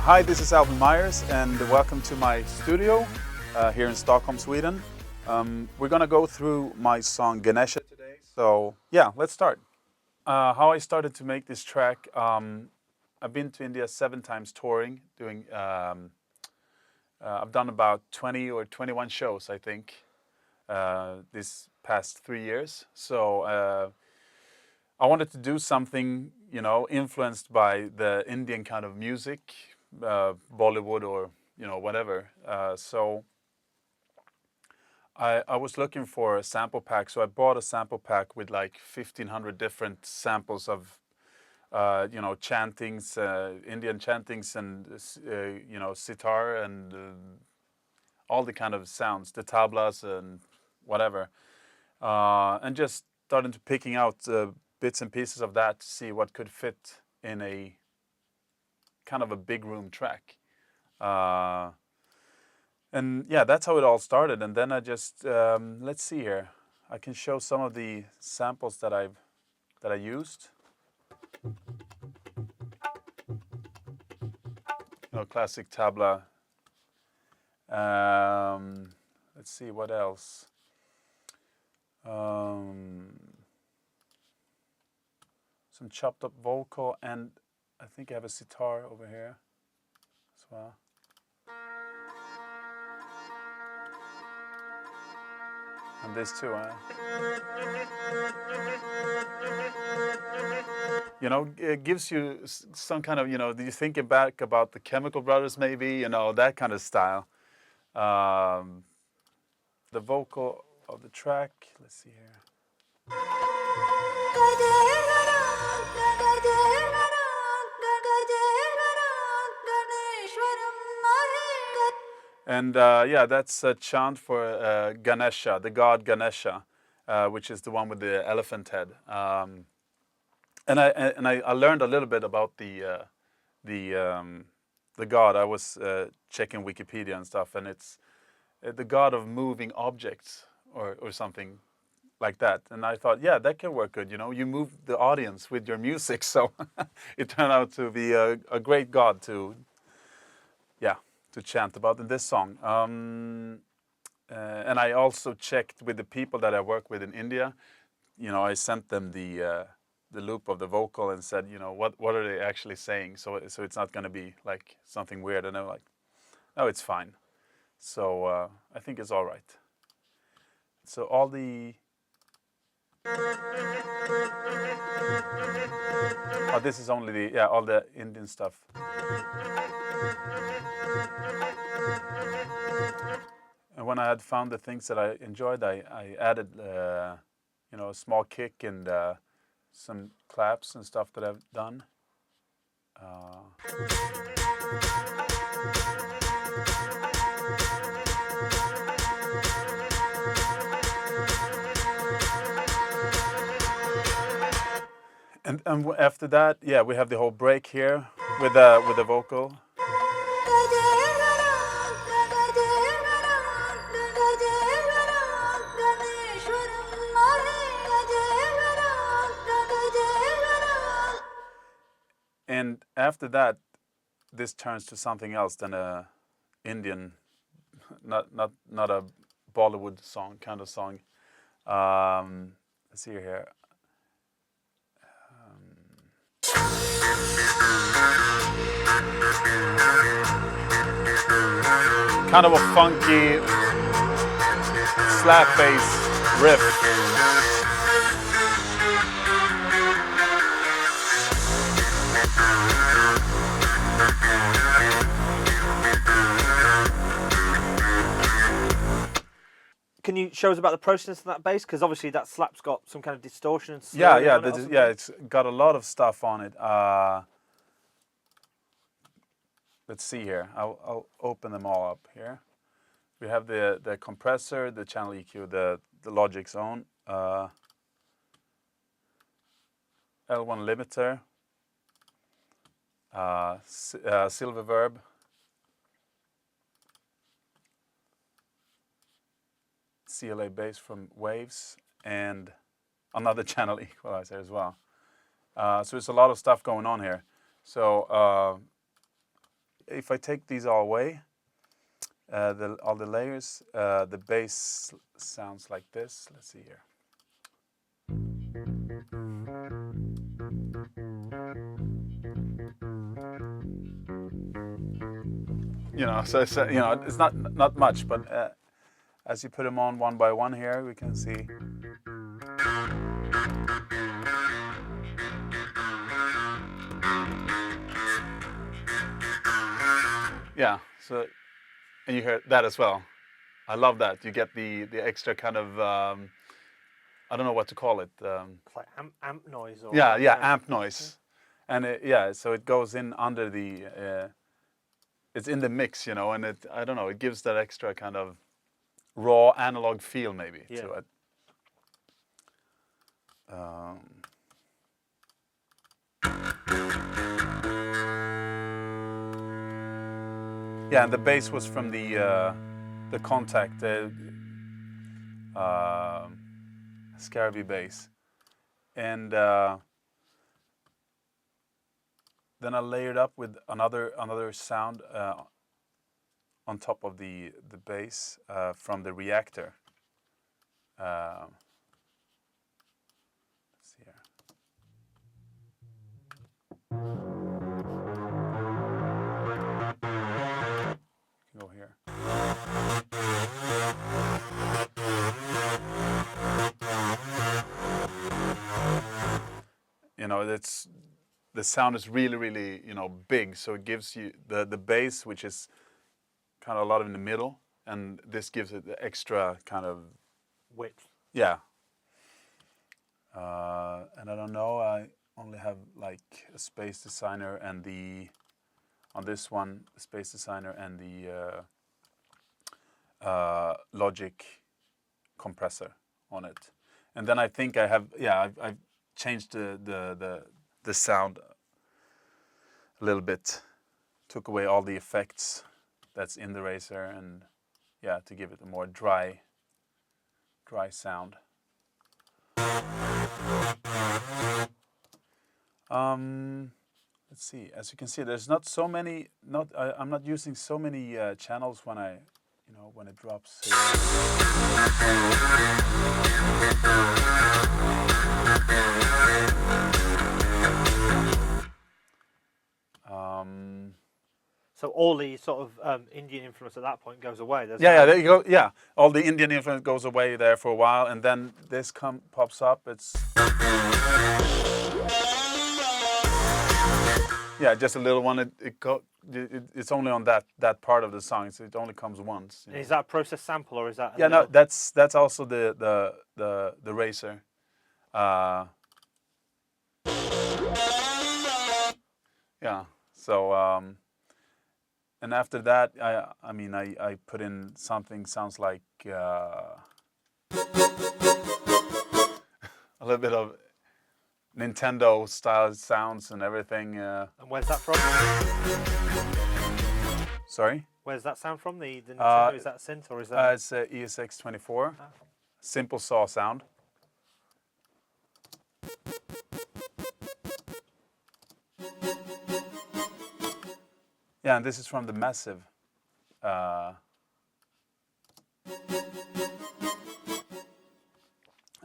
Hi, this is Albin and welcome to my studio here in Stockholm, Sweden. We're gonna go through my song Ganesha today, so yeah, let's start. How I started to make this track, I've been to India 7 times touring, doing, I've done about 20 or 21 shows, I think, this past 3 years. So I wanted to do something, you know, influenced by the Indian kind of music, Bollywood or, you know, whatever. So I was looking for a sample pack, so I bought a sample pack with like 1,500 different samples of, you know, chantings, Indian chantings, and you know, sitar and all the kind of sounds, the tablas and whatever, and just started picking out bits and pieces of that to see what could fit in a kind of a big room track. And yeah, that's how it all started. And then I just let's see here. I can show some of the samples that I used. You know, classic tabla. Let's see what else. Some chopped up vocal, and I think I have a sitar over here as well. And this too, you know, it gives you some kind of, you know, do you think back about the Chemical Brothers maybe, you know, that kind of style. The vocal of the track, let's see here. And yeah, that's a chant for Ganesha, the god Ganesha, which is the one with the elephant head. And I learned a little bit about the god. I was checking Wikipedia and stuff, and it's the god of moving objects or something like that. And I thought, yeah, that can work good. You know, you move the audience with your music, so it turned out to be a great god to, yeah, to chant about in this song. And I also checked with the people that I work with in India. You know, I sent them the loop of the vocal and said, you know, what are they actually saying? So it's not going to be like something weird. And they're like, no, it's fine. So I think it's all right. So all the oh, this is only the, yeah, all the Indian stuff. And when I had found the things that I enjoyed, I added, you know, a small kick and some claps and stuff that I've done. And after that, yeah, we have the whole break here with the vocal. And after that, this turns to something else than a Indian, not a Bollywood song kind of song. Let's see here. Kind of a funky slap bass riff. Can you show us about the process of that bass? Because obviously that slap's got some kind of distortion and Yeah, yeah, it's got a lot of stuff on it. Let's see here. I'll open them all up here. We have the compressor, the channel EQ, the Logic Zone, L1 limiter, Silver Verb, CLA bass from Waves, and another channel equalizer as well. So there's a lot of stuff going on here. So if I take these all away, all the layers, the bass sounds like this. Let's see here. You know, so it's, you know, it's not much, but as you put them on one by one here, we can see. Yeah, so, and you hear that as well. I love that. You get the extra kind of, I don't know what to call it. It's like amp noise. Or, Yeah, amp noise. And so it goes in under the, it's in the mix, you know, and I don't know, it gives that extra kind of raw analog feel maybe to it. Yeah, and the bass was from the Contact, Scarabee bass, and then I layered up with another sound on top of the bass from the Reactor. Let's see here. Go here. You know, the sound is really, you know, big, so it gives you the bass, which is kind of a lot in the middle, and this gives it the extra kind of width. Yeah. And I don't know, I only have like a Space Designer and on this one, the Space Designer and the Logic compressor on it. And then I think I have, I've changed the sound a little bit, took away all the effects that's in the Razer, and to give it a more dry sound. Let's see. As you can see, there's not so many. I'm not using so many channels when when it drops. So all the sort of Indian influence at that point goes away. There you go. Yeah, all the Indian influence goes away there for a while, and then this pops up. It's just a little one. It's only on that part of the song, so it only comes once. Is that a process sample or is that? No, that's also the Razer. So and after that, I put in something sounds like a little bit of Nintendo style sounds and everything. And where's that from? Sorry? Where's that sound from? The Nintendo, is that synth or is that? It's ESX24. Simple saw sound. Yeah, and this is from the Massive. And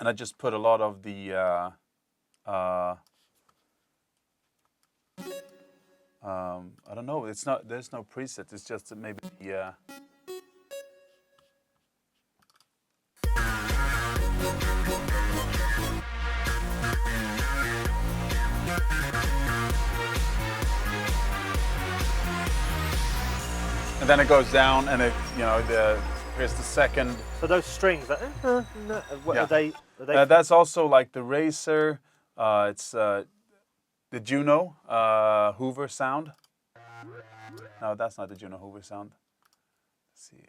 I just put a lot of the I don't know. There's no preset. It's just maybe and then it goes down, and here's the second. So those strings, are they? That's also like the Razer. It's the Juneau Hoover sound. No, that's not the Juneau Hoover sound. Let's see.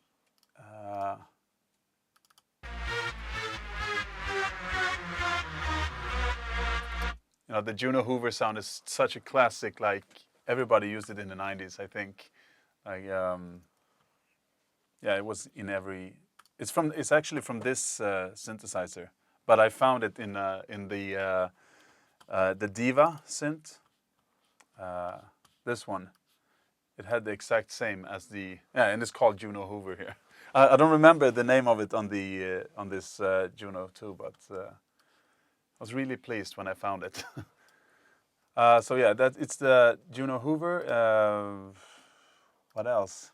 The Juneau Hoover sound is such a classic. Like everybody used it in the '90s, I think. Like it was in every. It's actually from this synthesizer, but I found it in the Diva synth. This one, it had the exact same as the and it's called Juneau Hoover here. I don't remember the name of it on the on this Juneau too, but I was really pleased when I found it. So yeah, it's the Juneau Hoover. What else?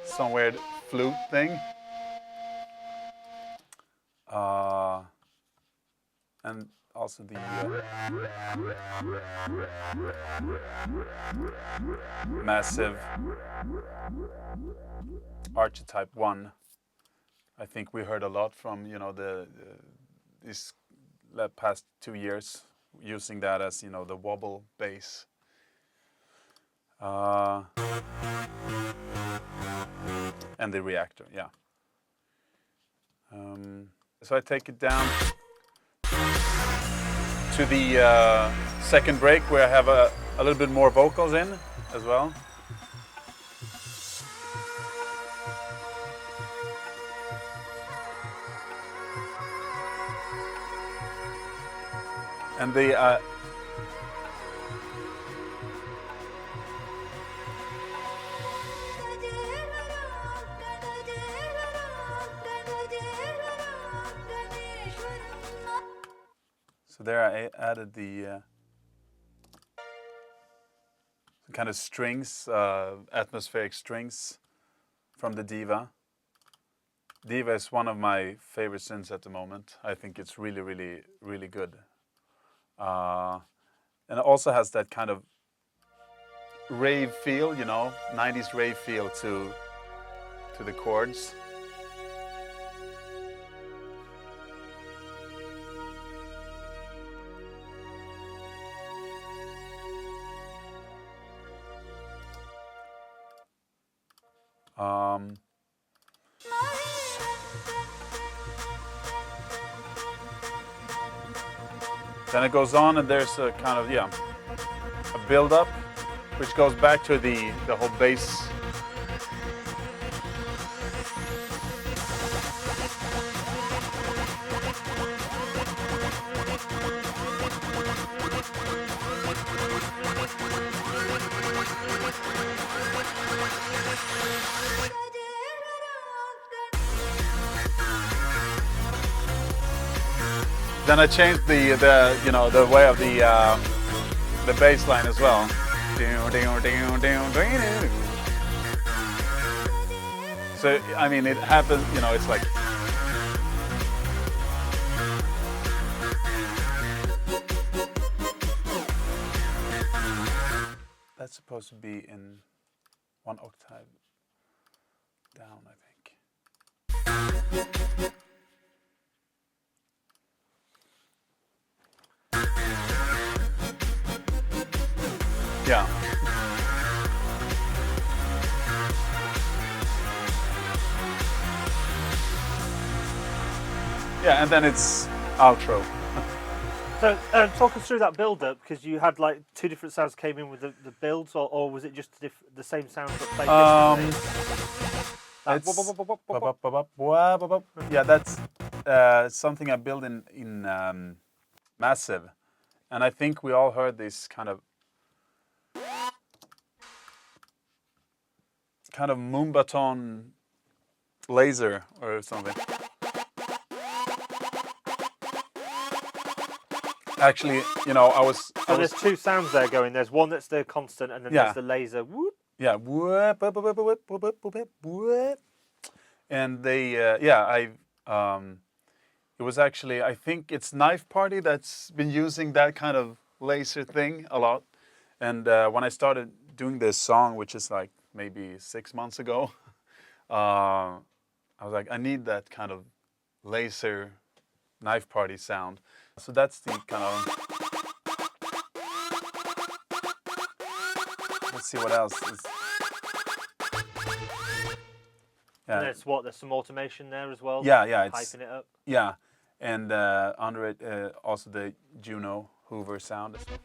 Some weird flute thing. And also the massive Archetype 1. I think we heard a lot from, you know, these past 2 years, using that as, you know, the wobble bass. And the reactor, yeah. So I take it down to the second break, where I have a little bit more vocals in as well. And the so there I added the kind of strings, atmospheric strings from the Diva. Diva is one of my favorite synths at the moment. I think it's really, really, really good. And it also has that kind of rave feel, you know, 90s rave feel to the chords. Then it goes on, and there's a kind of, yeah, a build-up, which goes back to the whole bass. Then I changed the you know, the way of the bass line as well. So I mean, it happens, you know, it's like that's supposed to be in 1 octave down, I think. Yeah. Yeah, and then it's outro. So talk us through that build-up, because you had like 2 different sounds came in with the builds, or was it just the same sounds that played differently? Yeah, that's something I built in Massive, and I think we all heard this kind of Moombaton laser or something. Actually, you know, So there's 2 sounds there going. There's one that's the constant, and then there's the laser. Whoop. Yeah. And they, it was actually, I think it's Knife Party that's been using that kind of laser thing a lot. And when I started doing this song, which is like maybe 6 months ago, I was like, I need that kind of laser Knife Party sound. So that's the kind of, let's see what else is. Yeah. And there's some automation there as well. Yeah, it's hyping it up. Yeah, and under it also the Juneau Hoover sound as well.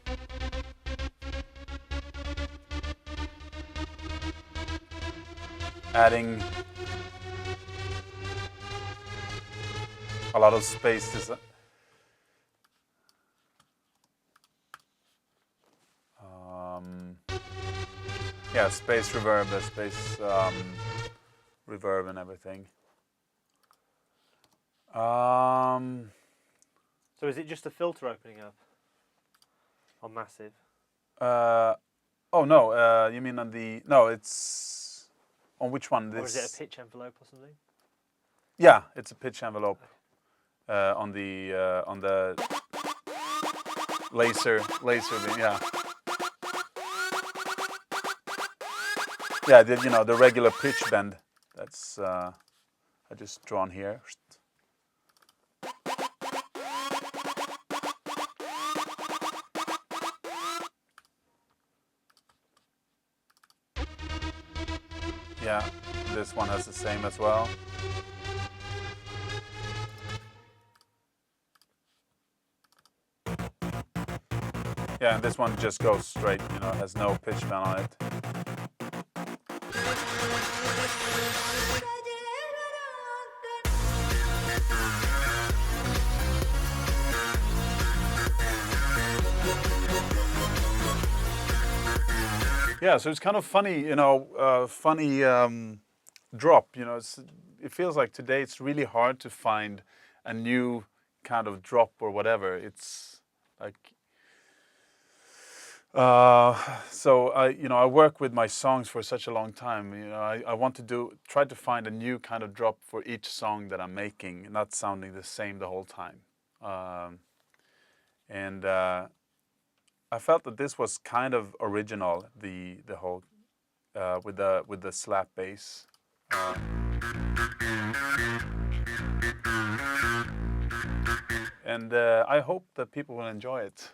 Adding a lot of space to yeah, space reverb, the space reverb and everything. So is it just a filter opening up on Massive? Oh no, you mean on the no? It's on which one? This. Or is it a pitch envelope or something? Yeah, it's a pitch envelope on the laser beam. Yeah. Yeah, the regular pitch bend. That's I just drawn here. Yeah, this one has the same as well. Yeah, and this one just goes straight, it has no pitch bend on it. Yeah, so it's kind of funny, funny drop. It feels like today it's really hard to find a new kind of drop or whatever. It's like, so I work with my songs for such a long time. I want to try to find a new kind of drop for each song that I'm making, not sounding the same the whole time. And I felt that this was kind of original, the whole with the slap bass. And I hope that people will enjoy it.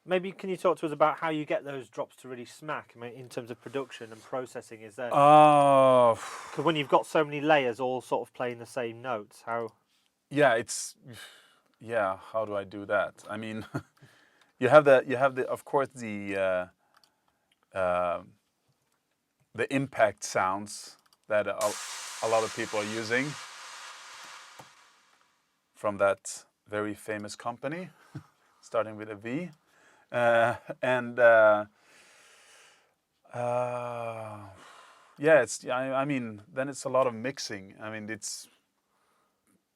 Maybe can you talk to us about how you get those drops to really smack? I mean, in terms of production and processing, is there? Because when you've got so many layers all sort of playing the same notes, how? Yeah, how do I do that? I mean, you have the of course the impact sounds that a lot of people are using from that very famous company, starting with a V. I mean, then it's a lot of mixing. I mean,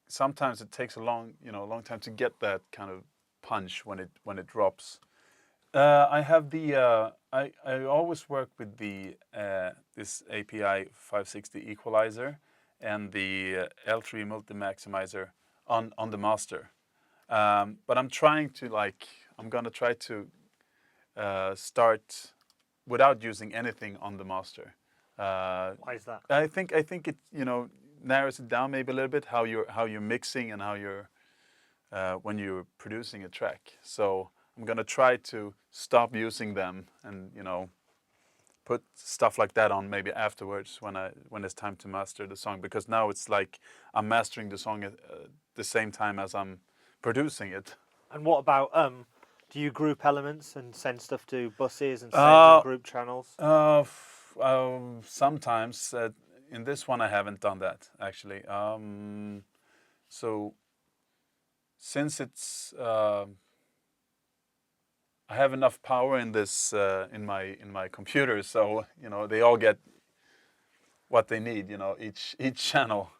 sometimes it takes a long time to get that kind of punch when it drops. I have I always work with this API 560 equalizer and the L3 multi-maximizer on the master. But I'm trying to I'm gonna try to start without using anything on the master. Why is that? I think it narrows it down maybe a little bit how you're mixing and how you're when you're producing a track. So I'm gonna try to stop using them and put stuff like that on maybe afterwards when it's time to master the song, because now it's like I'm mastering the song at the same time as I'm producing it. And what about do you group elements and send stuff to buses and send to group channels? Sometimes. In this one, I haven't done that actually. So since it's I have enough power in this in my computer, so they all get what they need. Each channel.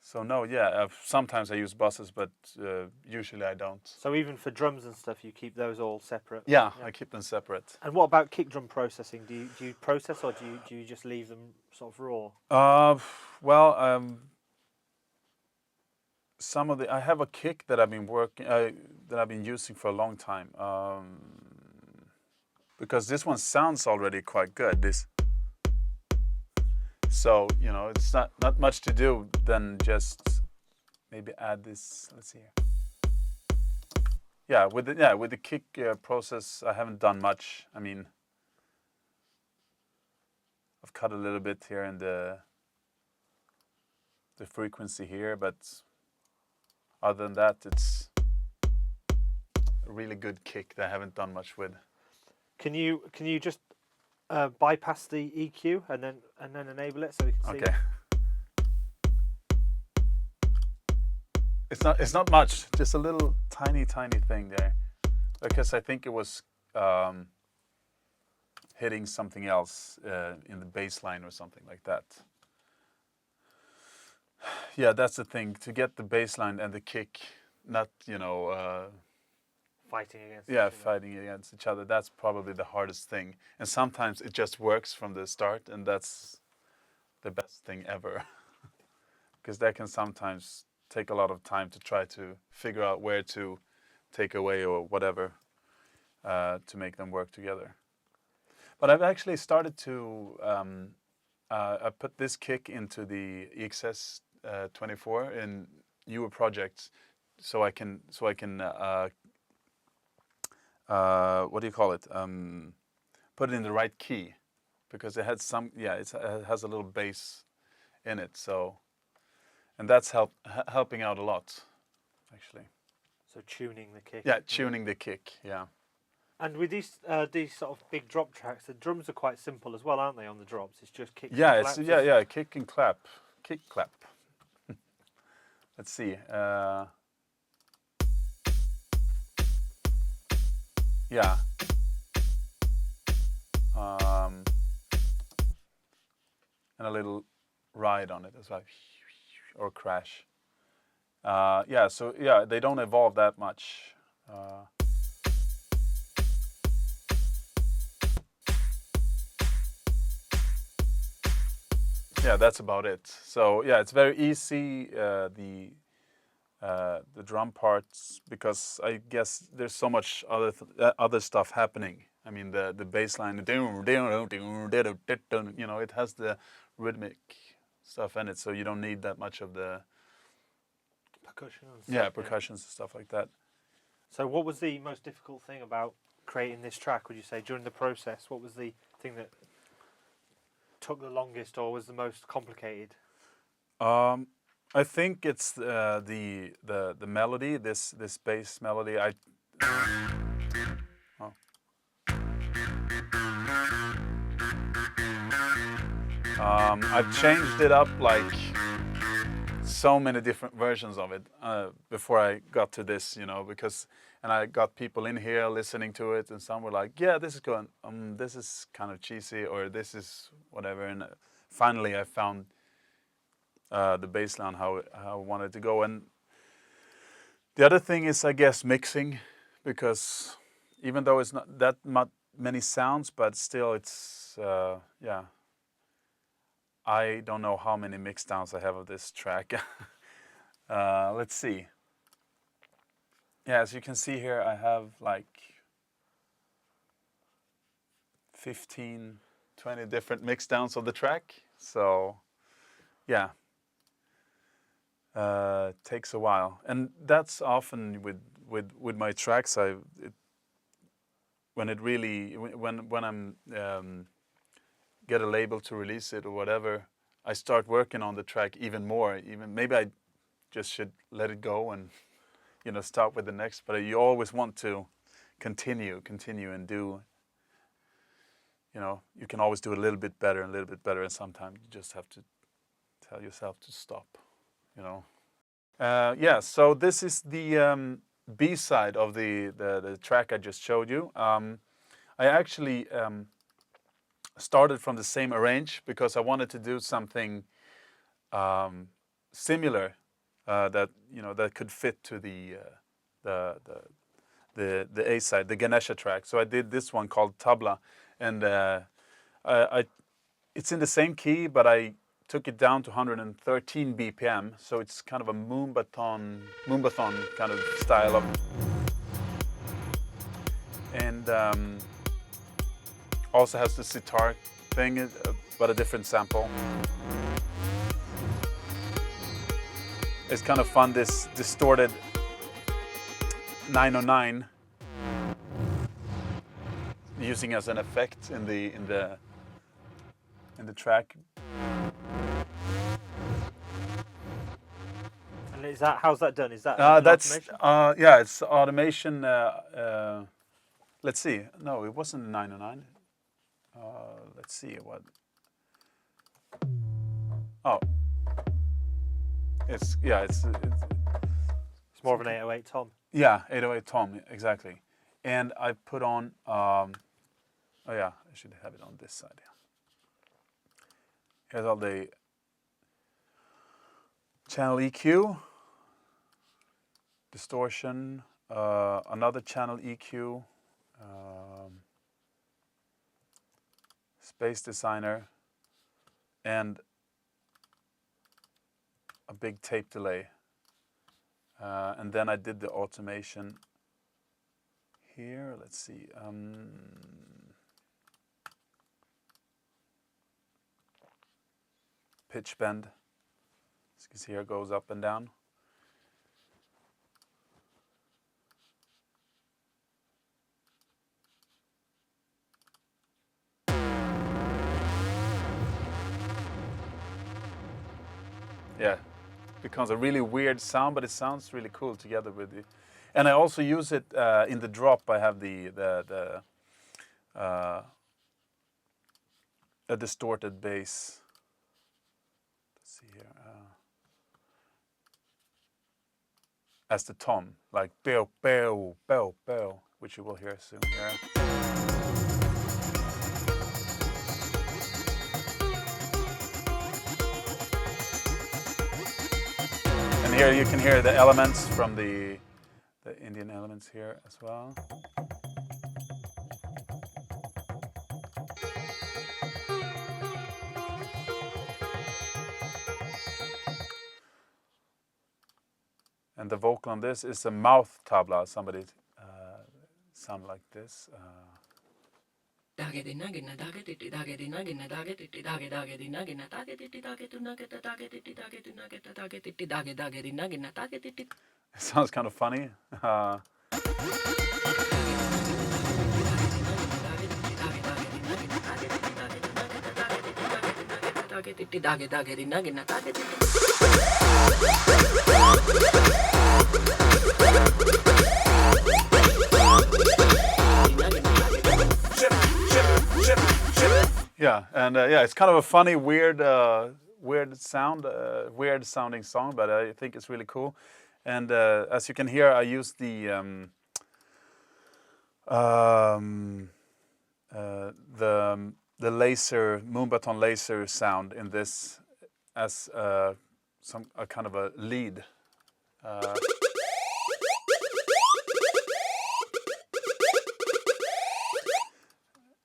So no, yeah. Sometimes I use buses, but usually I don't. So even for drums and stuff, you keep those all separate. Yeah, I keep them separate. And what about kick drum processing? Do you process, or do you just leave them sort of raw? I have a kick that I've been using for a long time. Because this one sounds already quite good. So it's not much to do than just maybe add this. Let's see here. Yeah, with the kick process, I haven't done much. I mean, I've cut a little bit here in the frequency here, but other than that, it's a really good kick that I haven't done much with. Can you just bypass the EQ and then enable it so we can see? Okay. It's not much, just a little tiny thing there, because I think it was hitting something else in the bass line or something like that. Yeah, that's the thing, to get the bass line and the kick, not, Fighting against yeah, each other. fighting against each other. That's probably the hardest thing. And sometimes it just works from the start, and that's the best thing ever. Because that can sometimes take a lot of time to try to figure out where to take away or whatever to make them work together. But I've actually started to I put this kick into the EXS 24 in newer projects, so I can what do you call it? Put it in the right key, because it has it has a little bass in it. So, and that's helping out a lot, actually. So tuning the kick. Yeah, tuning the kick. Yeah. And with these sort of big drop tracks, the drums are quite simple as well, aren't they? On the drops, it's just kick. Yeah, and it's clap. kick and clap, kick clap. Let's see. Yeah. And a little ride on it as well, or crash. Yeah. So yeah, they don't evolve that much. Yeah, that's about it. So yeah, it's very easy, the drum parts, because I guess there's so much other stuff happening. I mean, the bass line, it has the rhythmic stuff in it, so you don't need that much of the Percussion. percussions and stuff like that. So what was the most difficult thing about creating this track, would you say, during the process? What was the thing that took the longest or was the most complicated? I think it's the melody, this bass melody. I've changed it up like so many different versions of it before I got to this, and I got people in here listening to it, and some were like, yeah, this is good, this is kind of cheesy, or this is whatever, and finally I found the bass line, how I wanted to go. And the other thing is, I guess, mixing, because even though it's not that many sounds, but still it's, yeah. I don't know how many mix downs I have of this track. Let's see. Yeah, as you can see here, I have like 15, 20 different mix downs of the track. So, yeah. It takes a while, and that's often with my tracks. When I'm get a label to release it or whatever, I start working on the track even more. Even maybe I just should let it go and start with the next. But you always want to continue and do. You can always do a little bit better, and sometimes you just have to tell yourself to stop. Yeah. So this is the B side of the track I just showed you. I actually started from the same arrange because I wanted to do something similar that could fit to the A side, the Ganesha track. So I did this one called Tabla, and it's in the same key, but I took it down to 113 BPM. So it's kind of a moombathon kind of style of, and also has the sitar thing, but a different sample. It's kind of fun, this distorted 909 using as an effect in the track. And how's that done? Is that that's automation? Yeah, it's automation. Let's see. No, it wasn't 909. Let's see what. Oh, it's more of an 808 tom. Yeah, 808 tom, exactly. And I put on Oh yeah, I should have it on this side. Yeah. Here's all the channel EQ, distortion, another channel EQ, space designer, and a big tape delay. And then I did the automation here. Let's see. Pitch bend. As you can see here, it goes up and down. Yeah, becomes a really weird sound, but it sounds really cool together with the. And I also use it in the drop. I have a distorted bass. Let's see here. As the tom, like bow, bow, bow, bow, which you will hear soon here. And here you can hear the elements from the Indian elements here as well. And the vocal on this is a mouth tabla. Somebody sound like this. It sounds kind of funny. Yeah, and yeah, it's kind of a funny, weird sound, weird sounding song, but I think it's really cool. And as you can hear, I use the laser Moonbaton laser sound in this as a kind of a lead.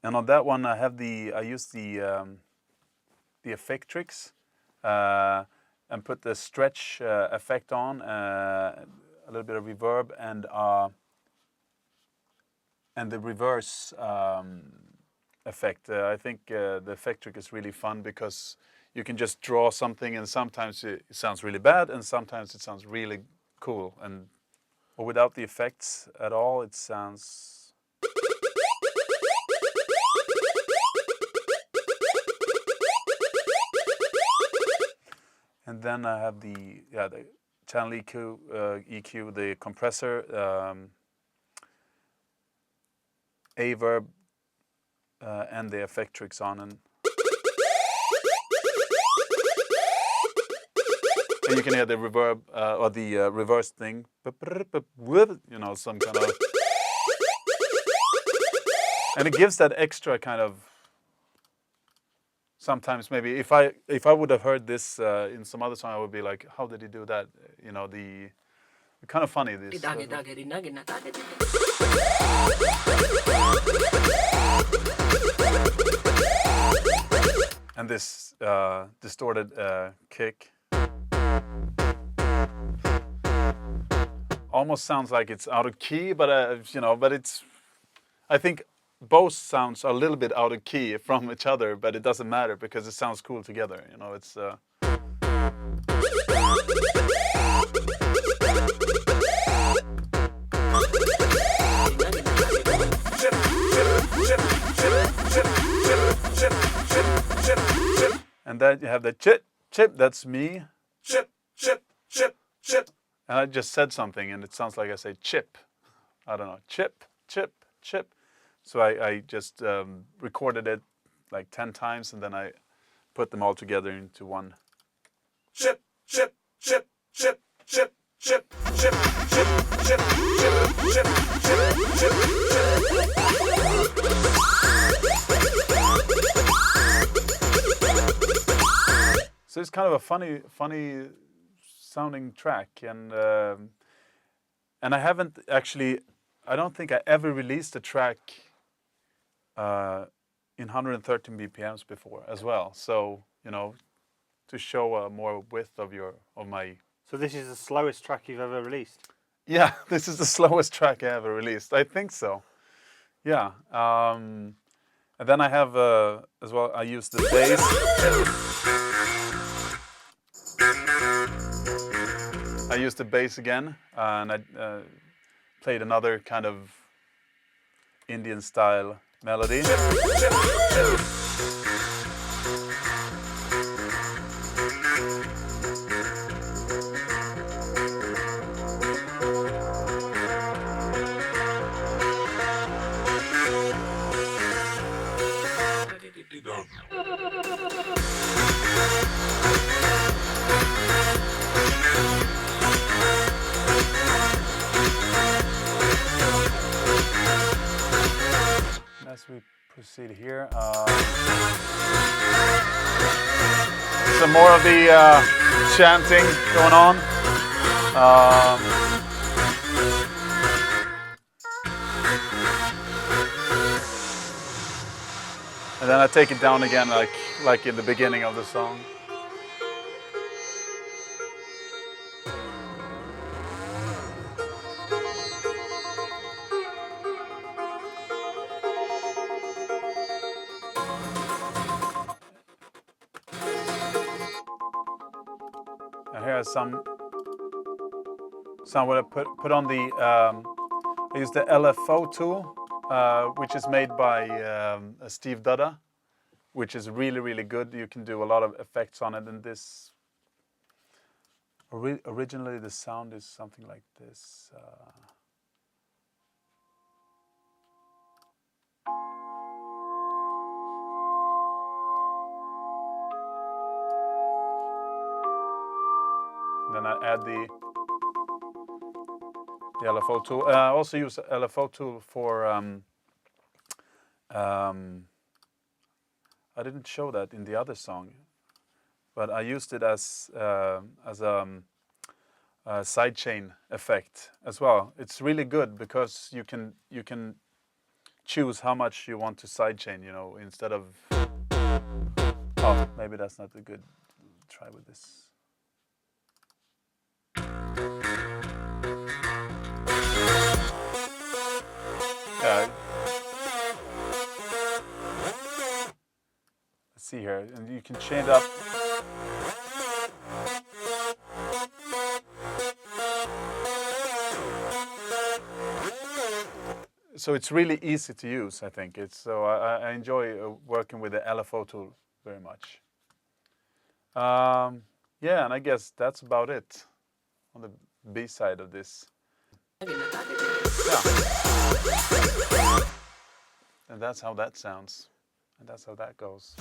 And on that one, I use the Effectrix and put the stretch effect on, a little bit of reverb, and the reverse effect. I think the Effectrix is really fun because you can just draw something, and sometimes it sounds really bad, and sometimes it sounds really cool. Or without the effects at all, it sounds. And then I have the channel EQ, the compressor, Averb, and the Effectrix on, and you can hear the reverb or the reverse thing, you know, some kind of, and it gives that extra kind of. Sometimes maybe if I would have heard this in some other song, I would be like, how did he do that? You know, the kind of funny this. And this distorted kick almost sounds like it's out of key, but you know, but it's. I think. Both sounds are a little bit out of key from each other, but it doesn't matter because it sounds cool together. You know, it's. And then you have the chip, that's me. Chip, chip, chip, chip. And I just said something, and it sounds like I say chip. I don't know, chip, chip, chip. So I just recorded it like 10 times, and then I put them all together into one. Chip, chip, chip, chip, chip, chip, chip, chip, chip, chip, chip, chip, chip, chip. So it's kind of a funny sounding track, and I haven't actually. I don't think I ever released a track in 113 BPMs before as well. So to show more width of my. So this is the slowest track you've ever released? Yeah, this is the slowest track I ever released. I think so. Yeah. And then I have as well. I use the bass. I used the bass again, and I played another kind of Indian style melody. As we proceed here, some more of the chanting going on. And then I take it down again, like in the beginning of the song. And here are some what I put on the. I use the LFO tool, which is made by Steve Dudda, which is really good. You can do a lot of effects on it, and this. Originally, the sound is something like this. Then I add the LFO tool. I also use LFO tool for. I didn't show that in the other song, but I used it as a sidechain effect as well. It's really good because you can choose how much you want to sidechain. Instead of. Oh, maybe that's not a good try with this. Let's see here, and you can chain it up. So it's really easy to use, I think. I enjoy working with the LFO tool very much. Yeah, and I guess that's about it on the B side of this. Yeah. And that's how that sounds. And that's how that goes.